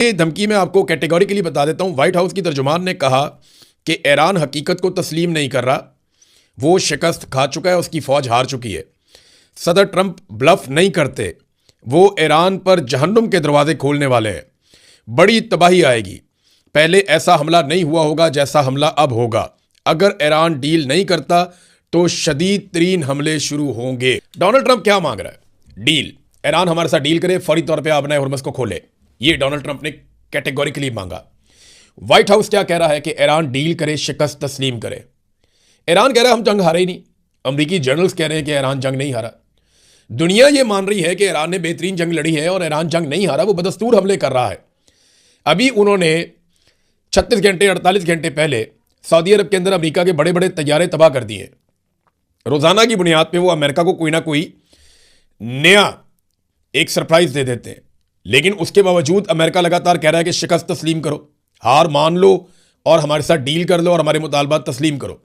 ये धमकी मैं आपको कैटेगोरिकली बता देता हूं। व्हाइट हाउस की तर्जुमान ने कहा कि ईरान हकीकत को तस्लीम नहीं कर रहा, वो शिकस्त खा चुका है, उसकी फौज हार चुकी है। सदर ट्रंप ब्लफ नहीं करते, वो ईरान पर जहन्नुम के दरवाजे खोलने वाले हैं। बड़ी तबाही आएगी। पहले ऐसा हमला नहीं हुआ होगा जैसा हमला अब होगा। अगर ईरान डील नहीं करता तो शदीद तरीन हमले शुरू होंगे। डोनाल्ड ट्रंप क्या मांग रहा है? डील। ईरान हमारे साथ डील करे, फौरी तौर पे अपने हुर्मुज़ को खोले। ये डोनाल्ड ट्रंप ने कैटेगोरिकली मांगा। व्हाइट हाउस क्या कह रहा है कि ईरान डील करे, शिकस्त तस्लीम करे। ईरान कह रहा है हम जंग हारे ही नहीं। अमरीकी जर्नल्स कह रहे हैं कि ईरान जंग नहीं हारा। दुनिया ये मान रही है कि ईरान ने बेहतरीन जंग लड़ी है और ईरान जंग नहीं हारा, वो बदस्तूर हमले कर रहा है। अभी उन्होंने 36 घंटे 48 घंटे पहले सऊदी अरब के अंदर अमेरिका के बड़े बड़े तैयारे तबाह कर दिए। रोजाना की बुनियाद पे वो अमेरिका को कोई ना कोई नया एक सरप्राइज दे देते हैं, लेकिन उसके बावजूद अमेरिका लगातार कह रहा है कि शिकस्त तस्लीम करो, हार मान लो और हमारे साथ डील कर लो और हमारे मुतालबात तस्लीम करो।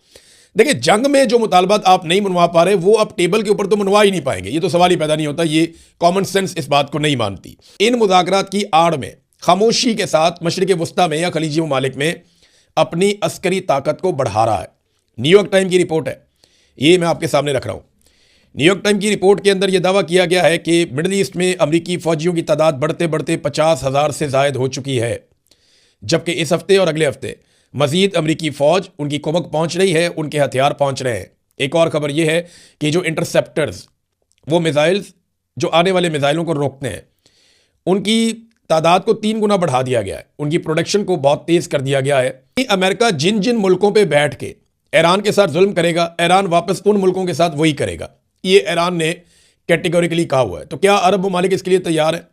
देखिए, जंग में जो मुतालबात आप नहीं मनवा पा रहे वो आप टेबल के ऊपर तो मनवा ही नहीं पाएंगे, ये तो सवाल ही पैदा नहीं होता। ये कॉमन सेंस इस बात को नहीं मानती। इन मुज़ाकरात की आड़ में खामोशी के साथ मशरिक़ वस्ता में या खलीजी ममालिक में अपनी अस्करी ताकत को बढ़ा रहा है। न्यूयॉर्क टाइम की रिपोर्ट है, ये मैं आपके सामने रख रहा हूँ। न्यूयॉर्क टाइम की रिपोर्ट के अंदर यह दावा किया गया है कि मिडल ईस्ट में अमरीकी फौजियों की तादाद बढ़ते बढ़ते 50,000 से ज़ायद हो चुकी है, जबकि इस हफ्ते और अगले हफ्ते मजीद अमरीकी फ़ौज, उनकी कुमक पहुँच रही है, उनके हथियार पहुँच रहे हैं। एक और ख़बर यह है कि जो इंटरसेप्टर्स, वो मिज़ाइल्स जो आने वाले मिज़ाइलों को रोकते हैं, उनकी तादाद को 3 गुना बढ़ा दिया गया है। उनकी प्रोडक्शन को बहुत तेज़ कर दिया गया है। अमेरिका जिन जिन मुल्कों पे बैठ के ईरान के साथ जुल्म करेगा, ईरान वापस उन मुल्कों के साथ वही करेगा। ये ईरान ने कैटेगोरिकली कहा हुआ है। तो क्या अरब ममालिक इसके लिए तैयार है?